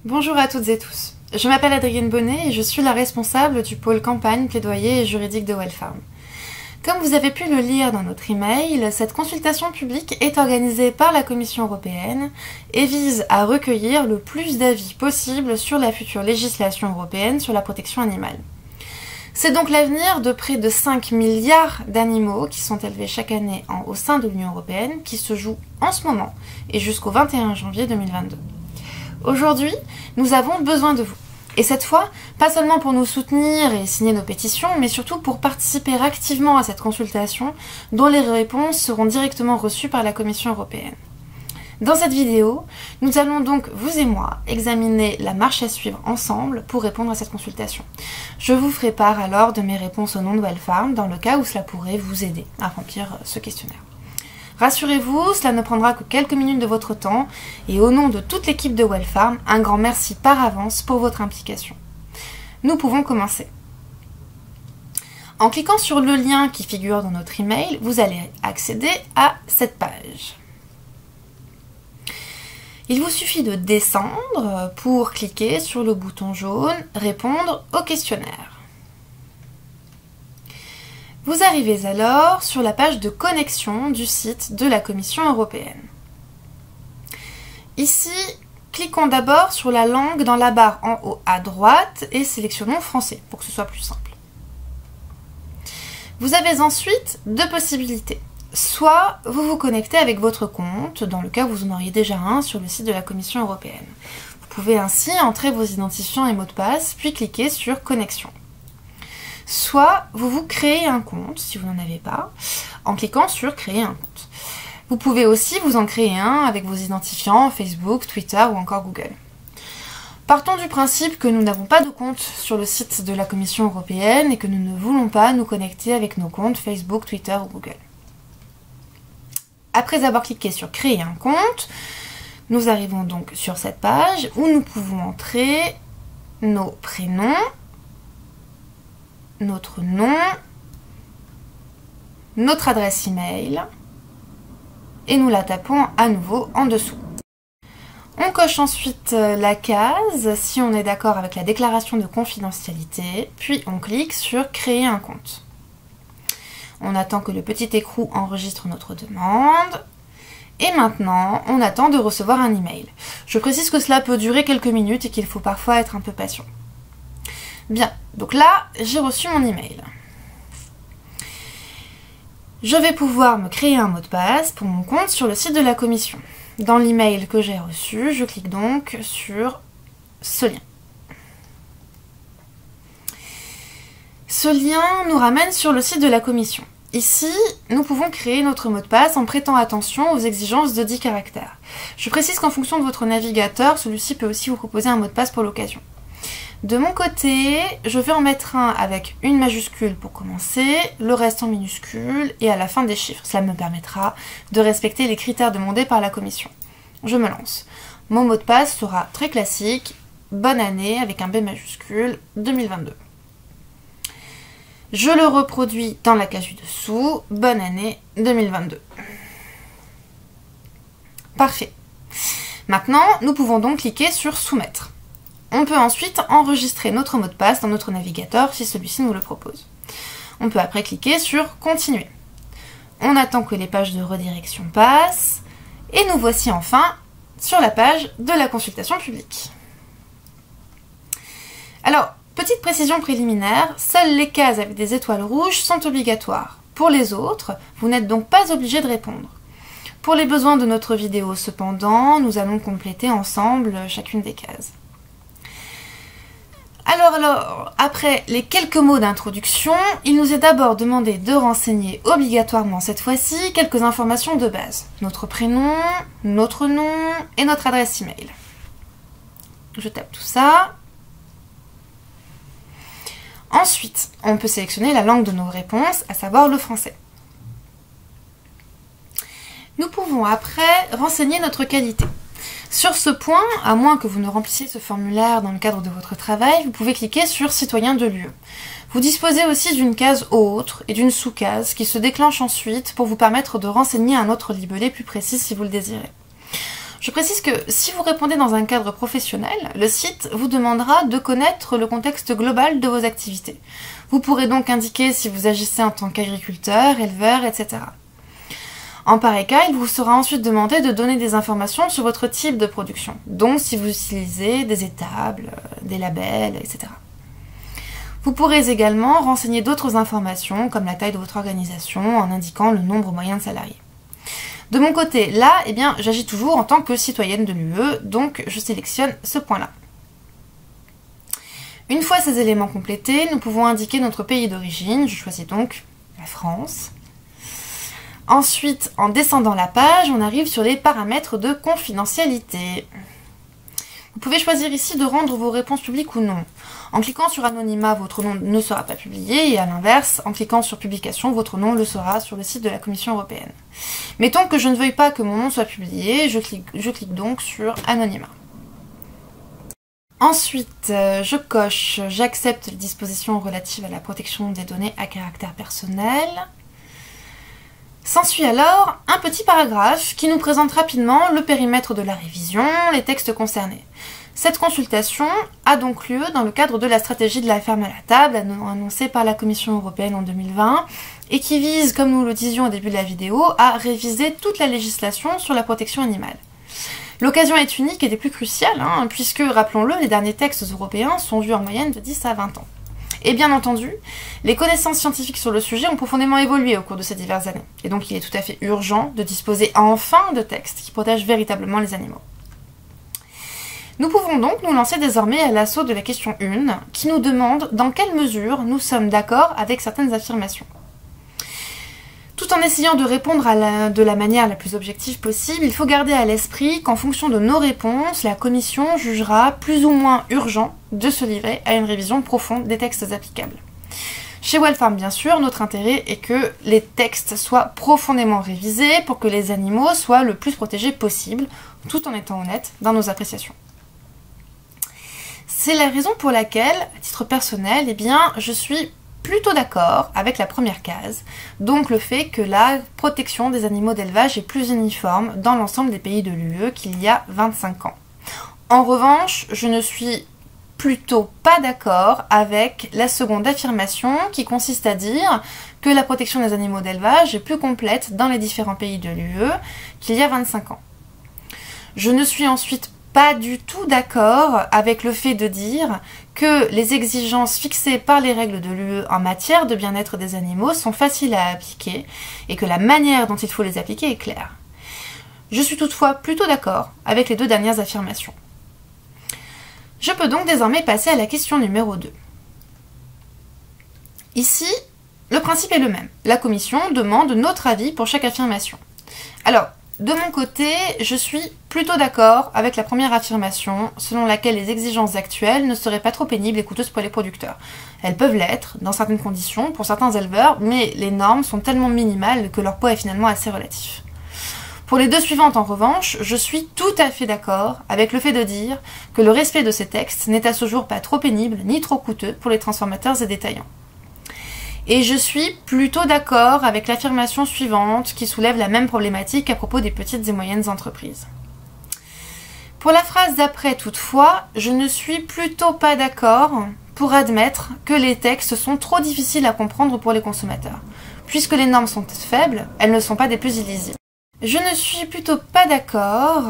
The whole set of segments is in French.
Bonjour à toutes et tous. Je m'appelle Adrienne Bonnet et je suis la responsable du pôle campagne, plaidoyer et juridique de Wellfarm. Comme vous avez pu le lire dans notre email, cette consultation publique est organisée par la Commission européenne et vise à recueillir le plus d'avis possible sur la future législation européenne sur la protection animale. C'est donc l'avenir de près de 5 milliards d'animaux qui sont élevés chaque année au sein de l'Union européenne qui se joue en ce moment et jusqu'au 21 janvier 2022. Aujourd'hui, nous avons besoin de vous. Et cette fois, pas seulement pour nous soutenir et signer nos pétitions, mais surtout pour participer activement à cette consultation dont les réponses seront directement reçues par la Commission européenne. Dans cette vidéo, nous allons donc, vous et moi, examiner la marche à suivre ensemble pour répondre à cette consultation. Je vous ferai part alors de mes réponses au nom de Wellfarm dans le cas où cela pourrait vous aider à remplir ce questionnaire. Rassurez-vous, cela ne prendra que quelques minutes de votre temps et au nom de toute l'équipe de Wellfarm, un grand merci par avance pour votre implication. Nous pouvons commencer. En cliquant sur le lien qui figure dans notre email, vous allez accéder à cette page. Il vous suffit de descendre pour cliquer sur le bouton jaune « Répondre au questionnaire ». Vous arrivez alors sur la page de connexion du site de la Commission européenne. Ici, cliquons d'abord sur la langue dans la barre en haut à droite et sélectionnons français pour que ce soit plus simple. Vous avez ensuite deux possibilités. Soit vous vous connectez avec votre compte, dans le cas où vous en auriez déjà un sur le site de la Commission européenne. Vous pouvez ainsi entrer vos identifiants et mots de passe, puis cliquer sur connexion. Soit vous vous créez un compte, si vous n'en avez pas, en cliquant sur créer un compte. Vous pouvez aussi vous en créer un avec vos identifiants Facebook, Twitter ou encore Google. Partons du principe que nous n'avons pas de compte sur le site de la Commission européenne et que nous ne voulons pas nous connecter avec nos comptes Facebook, Twitter ou Google. Après avoir cliqué sur créer un compte, nous arrivons donc sur cette page où nous pouvons entrer nos prénoms, notre nom, notre adresse email et nous la tapons à nouveau en dessous. On coche ensuite la case si on est d'accord avec la déclaration de confidentialité, puis on clique sur créer un compte. On attend que le petit écrou enregistre notre demande et maintenant on attend de recevoir un email. Je précise que cela peut durer quelques minutes et qu'il faut parfois être un peu patient. Bien, donc là, j'ai reçu mon email. Je vais pouvoir me créer un mot de passe pour mon compte sur le site de la Commission. Dans l'email que j'ai reçu, je clique donc sur ce lien. Ce lien nous ramène sur le site de la Commission. Ici, nous pouvons créer notre mot de passe en prêtant attention aux exigences de 10 caractères. Je précise qu'en fonction de votre navigateur, celui-ci peut aussi vous proposer un mot de passe pour l'occasion. De mon côté, je vais en mettre un avec une majuscule pour commencer, le reste en minuscule et à la fin des chiffres. Cela me permettra de respecter les critères demandés par la Commission. Je me lance. Mon mot de passe sera très classique, bonne année avec un B majuscule 2022. Je le reproduis dans la case du dessous, bonne année 2022. Parfait. Maintenant, nous pouvons donc cliquer sur soumettre. On peut ensuite enregistrer notre mot de passe dans notre navigateur si celui-ci nous le propose. On peut après cliquer sur continuer. On attend que les pages de redirection passent et nous voici enfin sur la page de la consultation publique. Alors, petite précision préliminaire, seules les cases avec des étoiles rouges sont obligatoires. Pour les autres, vous n'êtes donc pas obligé de répondre. Pour les besoins de notre vidéo cependant, nous allons compléter ensemble chacune des cases. Alors, après les quelques mots d'introduction, il nous est d'abord demandé de renseigner obligatoirement cette fois-ci quelques informations de base. Notre prénom, notre nom et notre adresse email. Je tape tout ça. Ensuite, on peut sélectionner la langue de nos réponses, à savoir le français. Nous pouvons après renseigner notre qualité. Sur ce point, à moins que vous ne remplissiez ce formulaire dans le cadre de votre travail, vous pouvez cliquer sur Citoyen de l'UE. Vous disposez aussi d'une case Autre et d'une sous-case qui se déclenche ensuite pour vous permettre de renseigner un autre libellé plus précis si vous le désirez. Je précise que si vous répondez dans un cadre professionnel, le site vous demandera de connaître le contexte global de vos activités. Vous pourrez donc indiquer si vous agissez en tant qu'agriculteur, éleveur, etc. En pareil cas, il vous sera ensuite demandé de donner des informations sur votre type de production, donc si vous utilisez des étables, des labels, etc. Vous pourrez également renseigner d'autres informations, comme la taille de votre organisation, en indiquant le nombre moyen de salariés. De mon côté, là, eh bien, j'agis toujours en tant que citoyenne de l'UE, donc je sélectionne ce point-là. Une fois ces éléments complétés, nous pouvons indiquer notre pays d'origine. Je choisis donc la France. Ensuite, en descendant la page, on arrive sur les paramètres de confidentialité. Vous pouvez choisir ici de rendre vos réponses publiques ou non. En cliquant sur anonymat, votre nom ne sera pas publié et à l'inverse, en cliquant sur publication, votre nom le sera sur le site de la Commission européenne. Mettons que je ne veuille pas que mon nom soit publié, je clique donc sur anonymat. Ensuite, je coche « J'accepte les dispositions relatives à la protection des données à caractère personnel ». S'ensuit alors un petit paragraphe qui nous présente rapidement le périmètre de la révision, les textes concernés. Cette consultation a donc lieu dans le cadre de la stratégie de la ferme à la table annoncée par la Commission européenne en 2020 et qui vise, comme nous le disions au début de la vidéo, à réviser toute la législation sur la protection animale. L'occasion est unique et des plus cruciales, puisque, rappelons-le, les derniers textes européens sont vus en moyenne de 10 à 20 ans. Et bien entendu, les connaissances scientifiques sur le sujet ont profondément évolué au cours de ces diverses années. Et donc il est tout à fait urgent de disposer enfin de textes qui protègent véritablement les animaux. Nous pouvons donc nous lancer désormais à l'assaut de la question 1, qui nous demande dans quelle mesure nous sommes d'accord avec certaines affirmations. Tout en essayant de répondre de la manière la plus objective possible, il faut garder à l'esprit qu'en fonction de nos réponses, la Commission jugera plus ou moins urgent de se livrer à une révision profonde des textes applicables. Chez Wellfarm, bien sûr, notre intérêt est que les textes soient profondément révisés pour que les animaux soient le plus protégés possible, tout en étant honnêtes dans nos appréciations. C'est la raison pour laquelle, à titre personnel, eh bien, je suis plutôt d'accord avec la première case, donc le fait que la protection des animaux d'élevage est plus uniforme dans l'ensemble des pays de l'UE qu'il y a 25 ans. En revanche, je ne suis plutôt pas d'accord avec la seconde affirmation qui consiste à dire que la protection des animaux d'élevage est plus complète dans les différents pays de l'UE qu'il y a 25 ans. Je ne suis ensuite pas du tout d'accord avec le fait de dire que les exigences fixées par les règles de l'UE en matière de bien-être des animaux sont faciles à appliquer et que la manière dont il faut les appliquer est claire. Je suis toutefois plutôt d'accord avec les deux dernières affirmations. Je peux donc désormais passer à la question numéro 2. Ici, le principe est le même. La Commission demande notre avis pour chaque affirmation. Alors, de mon côté, je suis plutôt d'accord avec la première affirmation, selon laquelle les exigences actuelles ne seraient pas trop pénibles et coûteuses pour les producteurs. Elles peuvent l'être, dans certaines conditions, pour certains éleveurs, mais les normes sont tellement minimales que leur poids est finalement assez relatif. Pour les deux suivantes, en revanche, je suis tout à fait d'accord avec le fait de dire que le respect de ces textes n'est à ce jour pas trop pénible ni trop coûteux pour les transformateurs et détaillants. Et je suis plutôt d'accord avec l'affirmation suivante qui soulève la même problématique à propos des petites et moyennes entreprises. Pour la phrase d'après toutefois, je ne suis plutôt pas d'accord pour admettre que les textes sont trop difficiles à comprendre pour les consommateurs. Puisque les normes sont faibles, elles ne sont pas des plus illisibles. Je ne suis plutôt pas d'accord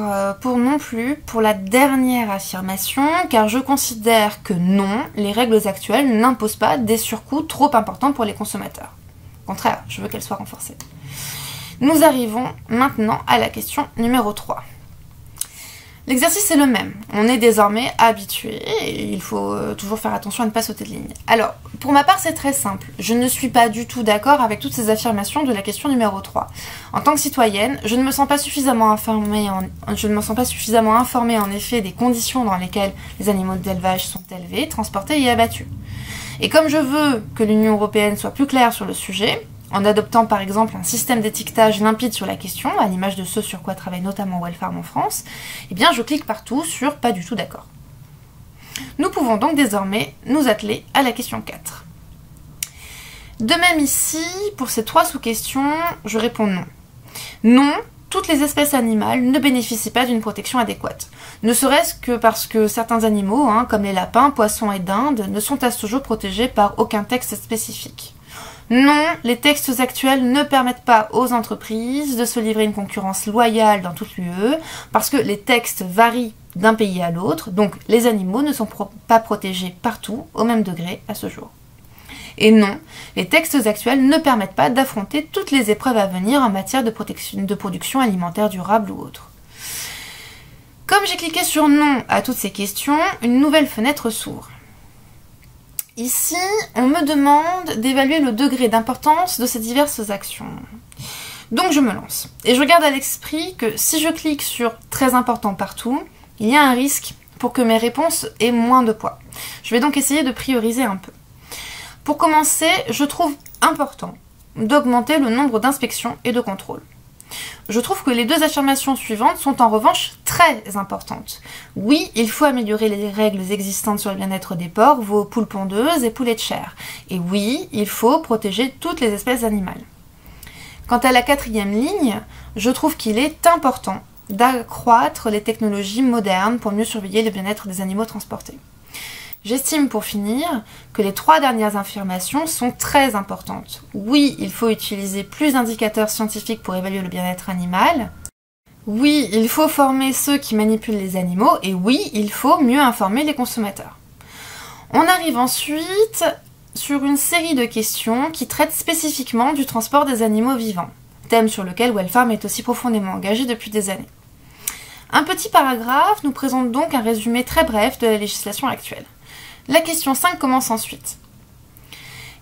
non plus pour la dernière affirmation, car je considère que non, les règles actuelles n'imposent pas des surcoûts trop importants pour les consommateurs. Au contraire, je veux qu'elles soient renforcées. Nous arrivons maintenant à la question numéro 3. L'exercice est le même. On est désormais habitué et il faut toujours faire attention à ne pas sauter de ligne. Alors, pour ma part, c'est très simple. Je ne suis pas du tout d'accord avec toutes ces affirmations de la question numéro 3. En tant que citoyenne, je ne me sens pas suffisamment informée en effet des conditions dans lesquelles les animaux d'élevage sont élevés, transportés et abattus. Et comme je veux que l'Union européenne soit plus claire sur le sujet, en adoptant par exemple un système d'étiquetage limpide sur la question, à l'image de ce sur quoi travaille notamment Wellfarm en France, eh bien je clique partout sur « Pas du tout d'accord ». Nous pouvons donc désormais nous atteler à la question 4. De même ici, pour ces 3 sous-questions, je réponds non. Non, toutes les espèces animales ne bénéficient pas d'une protection adéquate. Ne serait-ce que parce que certains animaux, comme les lapins, poissons et dindes, ne sont à ce jour protégés par aucun texte spécifique. Non, les textes actuels ne permettent pas aux entreprises de se livrer une concurrence loyale dans toute l'UE, parce que les textes varient d'un pays à l'autre, donc les animaux ne sont pas protégés partout au même degré à ce jour. Et non, les textes actuels ne permettent pas d'affronter toutes les épreuves à venir en matière de production alimentaire durable ou autre. Comme j'ai cliqué sur non à toutes ces questions, une nouvelle fenêtre s'ouvre. Ici, on me demande d'évaluer le degré d'importance de ces diverses actions. Donc je me lance. Et je regarde à l'esprit que si je clique sur « très important partout », il y a un risque pour que mes réponses aient moins de poids. Je vais donc essayer de prioriser un peu. Pour commencer, je trouve important d'augmenter le nombre d'inspections et de contrôles. Je trouve que les deux affirmations suivantes sont en revanche très importantes. Oui, il faut améliorer les règles existantes sur le bien-être des porcs, veaux, poules pondeuses et poulets de chair. Et oui, il faut protéger toutes les espèces animales. Quant à la quatrième ligne, je trouve qu'il est important d'accroître les technologies modernes pour mieux surveiller le bien-être des animaux transportés. J'estime pour finir que les trois dernières affirmations sont très importantes. Oui, il faut utiliser plus d'indicateurs scientifiques pour évaluer le bien-être animal. Oui, il faut former ceux qui manipulent les animaux. Et oui, il faut mieux informer les consommateurs. On arrive ensuite sur une série de questions qui traitent spécifiquement du transport des animaux vivants, thème sur lequel Wellfarm est aussi profondément engagé depuis des années. Un petit paragraphe nous présente donc un résumé très bref de la législation actuelle. La question 5 commence ensuite.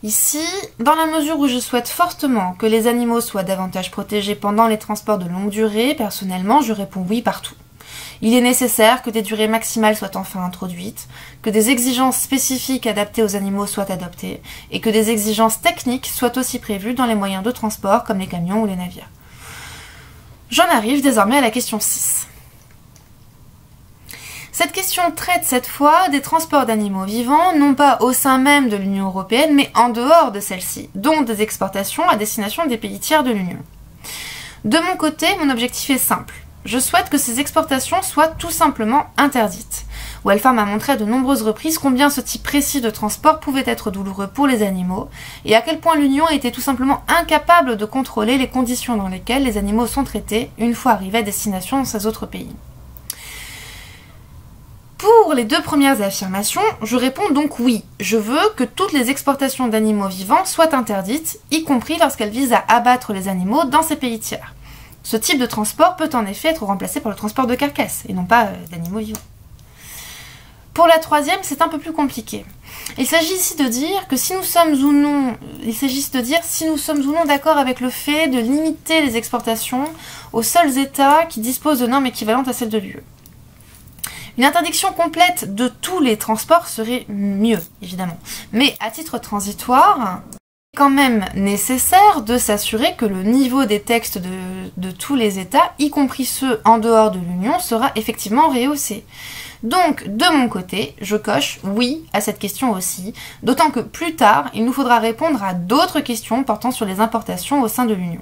Ici, dans la mesure où je souhaite fortement que les animaux soient davantage protégés pendant les transports de longue durée, personnellement, je réponds oui partout. Il est nécessaire que des durées maximales soient enfin introduites, que des exigences spécifiques adaptées aux animaux soient adoptées, et que des exigences techniques soient aussi prévues dans les moyens de transport comme les camions ou les navires. J'en arrive désormais à la question 6. Cette question traite cette fois des transports d'animaux vivants, non pas au sein même de l'Union européenne, mais en dehors de celle-ci, dont des exportations à destination des pays tiers de l'Union. De mon côté, mon objectif est simple. Je souhaite que ces exportations soient tout simplement interdites. Wellfarm a montré à de nombreuses reprises combien ce type précis de transport pouvait être douloureux pour les animaux, et à quel point l'Union était tout simplement incapable de contrôler les conditions dans lesquelles les animaux sont traités une fois arrivés à destination dans ces autres pays. Pour les deux premières affirmations, je réponds donc oui. Je veux que toutes les exportations d'animaux vivants soient interdites, y compris lorsqu'elles visent à abattre les animaux dans ces pays tiers. Ce type de transport peut en effet être remplacé par le transport de carcasses, et non pas d'animaux vivants. Pour la troisième, c'est un peu plus compliqué. Il s'agit ici de dire que si nous sommes ou non d'accord avec le fait de limiter les exportations aux seuls États qui disposent de normes équivalentes à celles de l'UE. Une interdiction complète de tous les transports serait mieux, évidemment. Mais à titre transitoire, il est quand même nécessaire de s'assurer que le niveau des textes de tous les États, y compris ceux en dehors de l'Union, sera effectivement rehaussé. Donc, de mon côté, je coche oui à cette question aussi, d'autant que plus tard, il nous faudra répondre à d'autres questions portant sur les importations au sein de l'Union.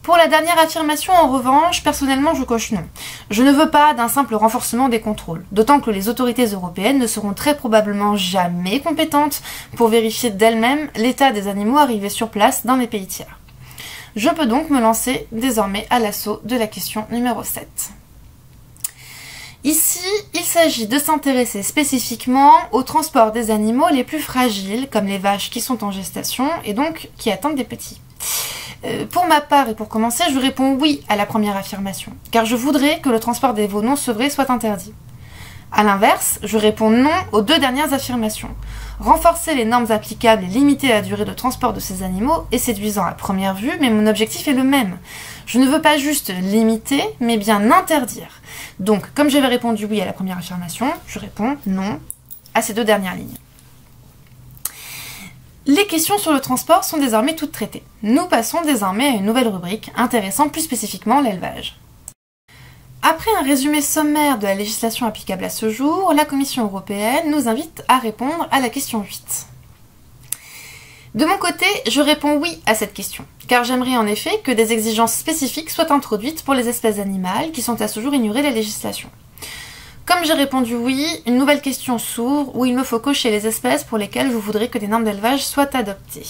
Pour la dernière affirmation, en revanche, personnellement, je coche non. Je ne veux pas d'un simple renforcement des contrôles, d'autant que les autorités européennes ne seront très probablement jamais compétentes pour vérifier d'elles-mêmes l'état des animaux arrivés sur place dans les pays tiers. Je peux donc me lancer désormais à l'assaut de la question numéro 7. Ici, il s'agit de s'intéresser spécifiquement au transport des animaux les plus fragiles, comme les vaches qui sont en gestation et donc qui attendent des petits. Pour ma part et pour commencer, je réponds oui à la première affirmation, car je voudrais que le transport des veaux non sevrés soit interdit. A l'inverse, je réponds non aux deux dernières affirmations. Renforcer les normes applicables et limiter la durée de transport de ces animaux est séduisant à première vue, mais mon objectif est le même. Je ne veux pas juste limiter, mais bien interdire. Donc, comme j'avais répondu oui à la première affirmation, je réponds non à ces deux dernières lignes. Les questions sur le transport sont désormais toutes traitées. Nous passons désormais à une nouvelle rubrique intéressant plus spécifiquement l'élevage. Après un résumé sommaire de la législation applicable à ce jour, la Commission européenne nous invite à répondre à la question 8. De mon côté, je réponds oui à cette question, car j'aimerais en effet que des exigences spécifiques soient introduites pour les espèces animales qui sont à ce jour ignorées de la législation. Comme j'ai répondu oui, une nouvelle question s'ouvre où il me faut cocher les espèces pour lesquelles je voudrais que des normes d'élevage soient adoptées.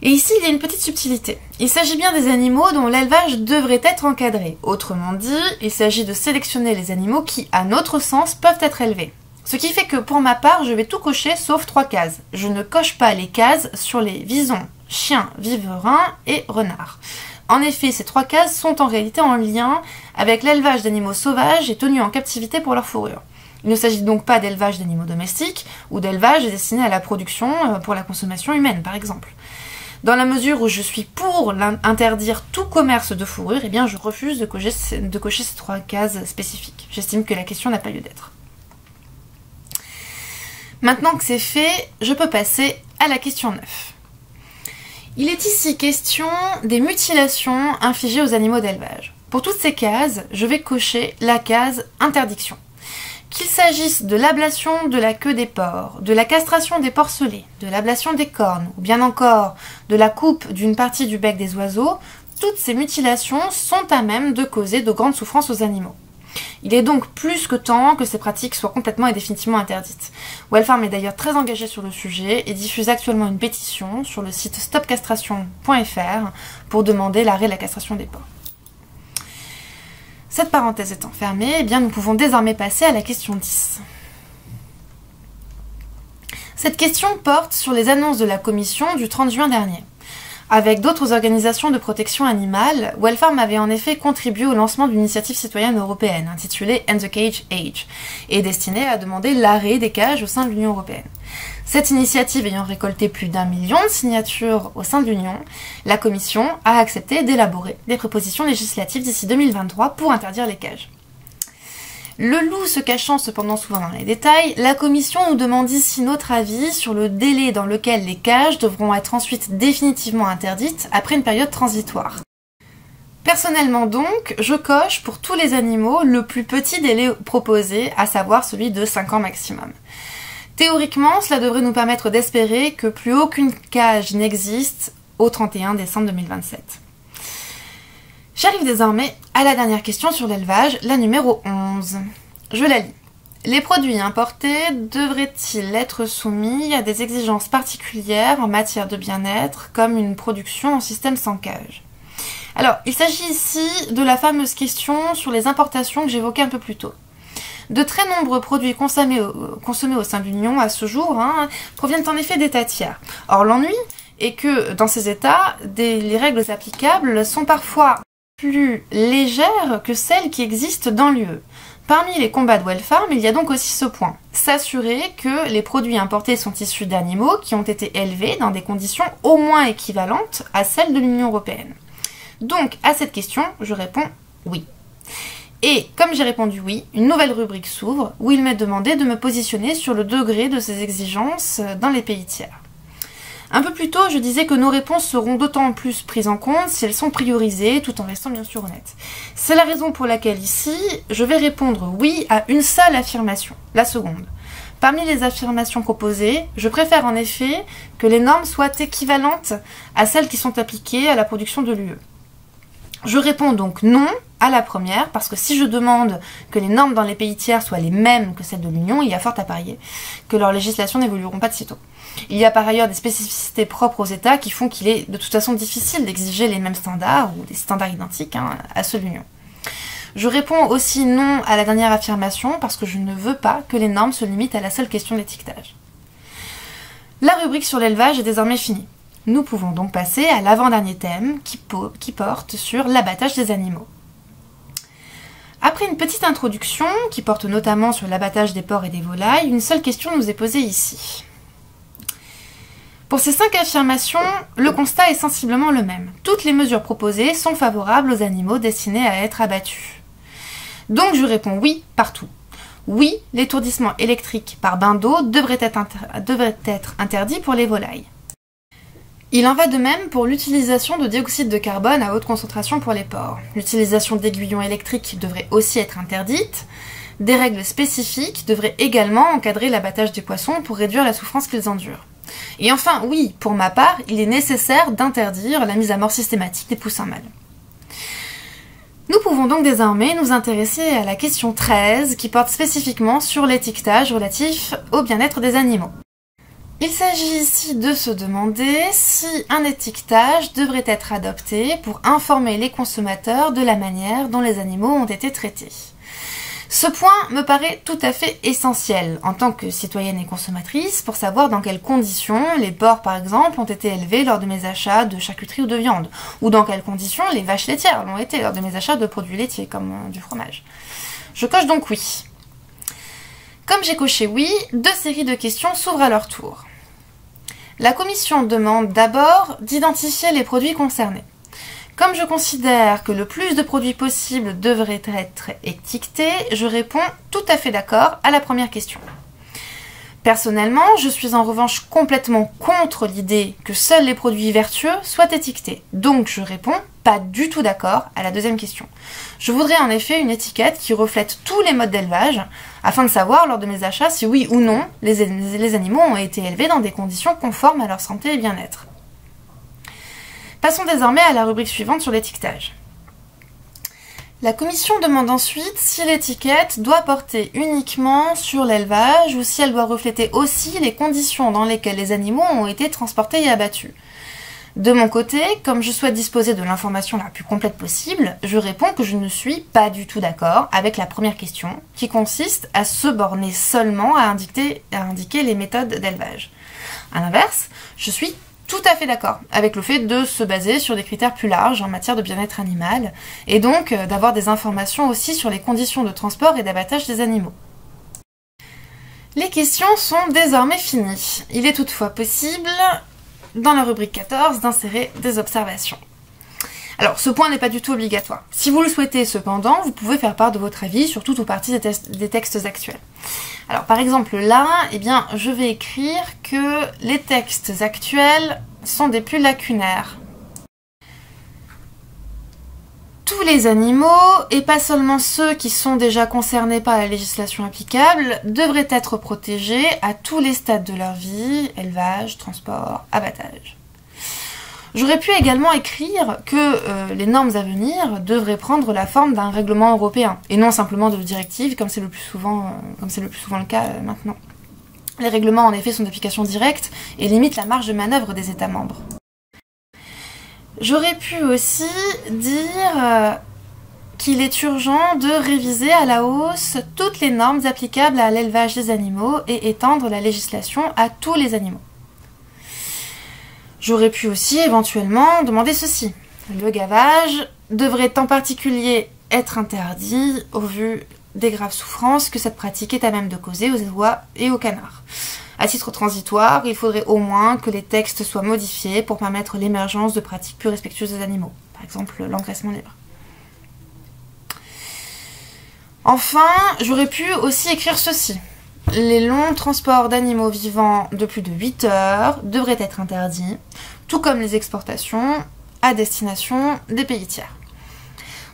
Et ici, il y a une petite subtilité. Il s'agit bien des animaux dont l'élevage devrait être encadré. Autrement dit, il s'agit de sélectionner les animaux qui, à notre sens, peuvent être élevés. Ce qui fait que pour ma part, je vais tout cocher sauf 3 cases. Je ne coche pas les cases sur les visons, chiens, viverins et renards. En effet, ces 3 cases sont en réalité en lien avec l'élevage d'animaux sauvages et tenus en captivité pour leur fourrure. Il ne s'agit donc pas d'élevage d'animaux domestiques ou d'élevage destiné à la production pour la consommation humaine, par exemple. Dans la mesure où je suis pour interdire tout commerce de fourrure, eh bien je refuse de cocher ces 3 cases spécifiques. J'estime que la question n'a pas lieu d'être. Maintenant que c'est fait, je peux passer à la question 9. Il est ici question des mutilations infligées aux animaux d'élevage. Pour toutes ces cases, je vais cocher la case interdiction. Qu'il s'agisse de l'ablation de la queue des porcs, de la castration des porcelets, de l'ablation des cornes, ou bien encore de la coupe d'une partie du bec des oiseaux, toutes ces mutilations sont à même de causer de grandes souffrances aux animaux. Il est donc plus que temps que ces pratiques soient complètement et définitivement interdites. Wellfarm est d'ailleurs très engagé sur le sujet et diffuse actuellement une pétition sur le site stopcastration.fr pour demander l'arrêt de la castration des porcs. Cette parenthèse étant fermée, eh bien nous pouvons désormais passer à la question 10. Cette question porte sur les annonces de la Commission du 30 juin dernier. Avec d'autres organisations de protection animale, Wellfarm avait en effet contribué au lancement d'une initiative citoyenne européenne intitulée End the Cage Age et destinée à demander l'arrêt des cages au sein de l'Union européenne. Cette initiative ayant récolté plus d'1 million de signatures au sein de l'Union, la Commission a accepté d'élaborer des propositions législatives d'ici 2023 pour interdire les cages. Le loup se cachant cependant souvent dans les détails, la Commission nous demande ici notre avis sur le délai dans lequel les cages devront être ensuite définitivement interdites après une période transitoire. Personnellement donc, je coche pour tous les animaux le plus petit délai proposé, à savoir celui de 5 ans maximum. Théoriquement, cela devrait nous permettre d'espérer que plus aucune cage n'existe au 31 décembre 2027. J'arrive désormais à la dernière question sur l'élevage, la numéro 11. Je la lis. Les produits importés devraient-ils être soumis à des exigences particulières en matière de bien-être, comme une production en système sans cage? Alors, il s'agit ici de la fameuse question sur les importations que j'évoquais un peu plus tôt. De très nombreux produits consommés au sein de l'Union à ce jour proviennent en effet d'États tiers. Or, l'ennui est que dans ces États, les règles applicables sont parfois plus légères que celles qui existent dans l'UE. Parmi les combats de Wellfarm, il y a donc aussi ce point. S'assurer que les produits importés sont issus d'animaux qui ont été élevés dans des conditions au moins équivalentes à celles de l'Union européenne. Donc, à cette question, je réponds oui. Et, comme j'ai répondu oui, une nouvelle rubrique s'ouvre où il m'est demandé de me positionner sur le degré de ces exigences dans les pays tiers. Un peu plus tôt, je disais que nos réponses seront d'autant plus prises en compte si elles sont priorisées, tout en restant bien sûr honnêtes. C'est la raison pour laquelle ici, je vais répondre oui à une seule affirmation, la seconde. Parmi les affirmations proposées, je préfère en effet que les normes soient équivalentes à celles qui sont appliquées à la production de l'UE. Je réponds donc non à la première, parce que si je demande que les normes dans les pays tiers soient les mêmes que celles de l'Union, il y a fort à parier que leurs législations n'évolueront pas de sitôt. Il y a par ailleurs des spécificités propres aux États qui font qu'il est de toute façon difficile d'exiger les mêmes standards, ou des standards identiques à ceux de l'Union. Je réponds aussi non à la dernière affirmation, parce que je ne veux pas que les normes se limitent à la seule question de l'étiquetage. La rubrique sur l'élevage est désormais finie. Nous pouvons donc passer à l'avant-dernier thème qui porte sur l'abattage des animaux. Après une petite introduction qui porte notamment sur l'abattage des porcs et des volailles, une seule question nous est posée ici. Pour ces 5 affirmations, le constat est sensiblement le même. Toutes les mesures proposées sont favorables aux animaux destinés à être abattus. Donc je réponds oui partout. Oui, l'étourdissement électrique par bain d'eau devrait être interdit pour les volailles. Il en va de même pour l'utilisation de dioxyde de carbone à haute concentration pour les porcs. L'utilisation d'aiguillons électriques devrait aussi être interdite. Des règles spécifiques devraient également encadrer l'abattage des poissons pour réduire la souffrance qu'ils endurent. Et enfin, oui, pour ma part, il est nécessaire d'interdire la mise à mort systématique des poussins mâles. Nous pouvons donc désormais nous intéresser à la question 13 qui porte spécifiquement sur l'étiquetage relatif au bien-être des animaux. Il s'agit ici de se demander si un étiquetage devrait être adopté pour informer les consommateurs de la manière dont les animaux ont été traités. Ce point me paraît tout à fait essentiel en tant que citoyenne et consommatrice pour savoir dans quelles conditions les porcs par exemple ont été élevés lors de mes achats de charcuterie ou de viande, ou dans quelles conditions les vaches laitières l'ont été lors de mes achats de produits laitiers comme du fromage. Je coche donc oui. Comme j'ai coché oui, deux séries de questions s'ouvrent à leur tour. La commission demande d'abord d'identifier les produits concernés. Comme je considère que le plus de produits possible devraient être étiquetés, je réponds tout à fait d'accord à la première question. Personnellement, je suis en revanche complètement contre l'idée que seuls les produits vertueux soient étiquetés. Donc je réponds pas du tout d'accord à la deuxième question. Je voudrais en effet une étiquette qui reflète tous les modes d'élevage, afin de savoir lors de mes achats si oui ou non les animaux ont été élevés dans des conditions conformes à leur santé et bien-être. Passons désormais à la rubrique suivante sur l'étiquetage. La commission demande ensuite si l'étiquette doit porter uniquement sur l'élevage ou si elle doit refléter aussi les conditions dans lesquelles les animaux ont été transportés et abattus. De mon côté, comme je souhaite disposer de l'information la plus complète possible, je réponds que je ne suis pas du tout d'accord avec la première question, qui consiste à se borner seulement à indiquer les méthodes d'élevage. À l'inverse, je suis tout à fait d'accord avec le fait de se baser sur des critères plus larges en matière de bien-être animal et donc d'avoir des informations aussi sur les conditions de transport et d'abattage des animaux. Les questions sont désormais finies. Il est toutefois possible, dans la rubrique 14, d'insérer des observations. Alors, ce point n'est pas du tout obligatoire. Si vous le souhaitez cependant, vous pouvez faire part de votre avis sur toute ou partie des textes actuels. Alors, par exemple, là, eh bien, je vais écrire que les textes actuels sont des plus lacunaires. Tous les animaux, et pas seulement ceux qui sont déjà concernés par la législation applicable, devraient être protégés à tous les stades de leur vie, élevage, transport, abattage. J'aurais pu également écrire que les normes à venir devraient prendre la forme d'un règlement européen, et non simplement de directives, comme c'est le plus souvent le cas maintenant. Les règlements, en effet, sont d'application directe et limitent la marge de manœuvre des États membres. J'aurais pu aussi dire qu'il est urgent de réviser à la hausse toutes les normes applicables à l'élevage des animaux et étendre la législation à tous les animaux. J'aurais pu aussi éventuellement demander ceci. Le gavage devrait en particulier être interdit au vu des graves souffrances que cette pratique est à même de causer aux oies et aux canards. À titre transitoire, il faudrait au moins que les textes soient modifiés pour permettre l'émergence de pratiques plus respectueuses des animaux, par exemple l'engraissement libre. Enfin, j'aurais pu aussi écrire ceci. Les longs transports d'animaux vivants de plus de 8 heures devraient être interdits, tout comme les exportations à destination des pays tiers.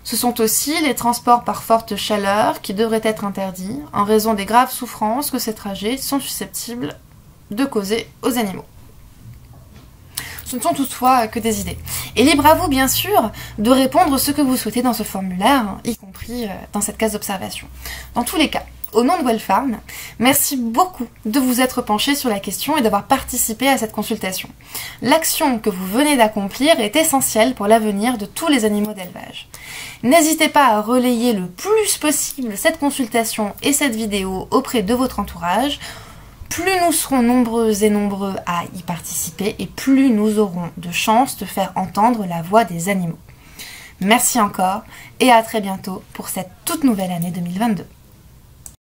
Ce sont aussi les transports par forte chaleur qui devraient être interdits en raison des graves souffrances que ces trajets sont susceptibles de causer aux animaux. Ce ne sont toutefois que des idées. Et libre à vous, bien sûr, de répondre ce que vous souhaitez dans ce formulaire, y compris dans cette case d'observation. Dans tous les cas, au nom de Wellfarm, merci beaucoup de vous être penché sur la question et d'avoir participé à cette consultation. L'action que vous venez d'accomplir est essentielle pour l'avenir de tous les animaux d'élevage. N'hésitez pas à relayer le plus possible cette consultation et cette vidéo auprès de votre entourage. Plus nous serons nombreuses et nombreux à y participer et plus nous aurons de chances de faire entendre la voix des animaux. Merci encore et à très bientôt pour cette toute nouvelle année 2022.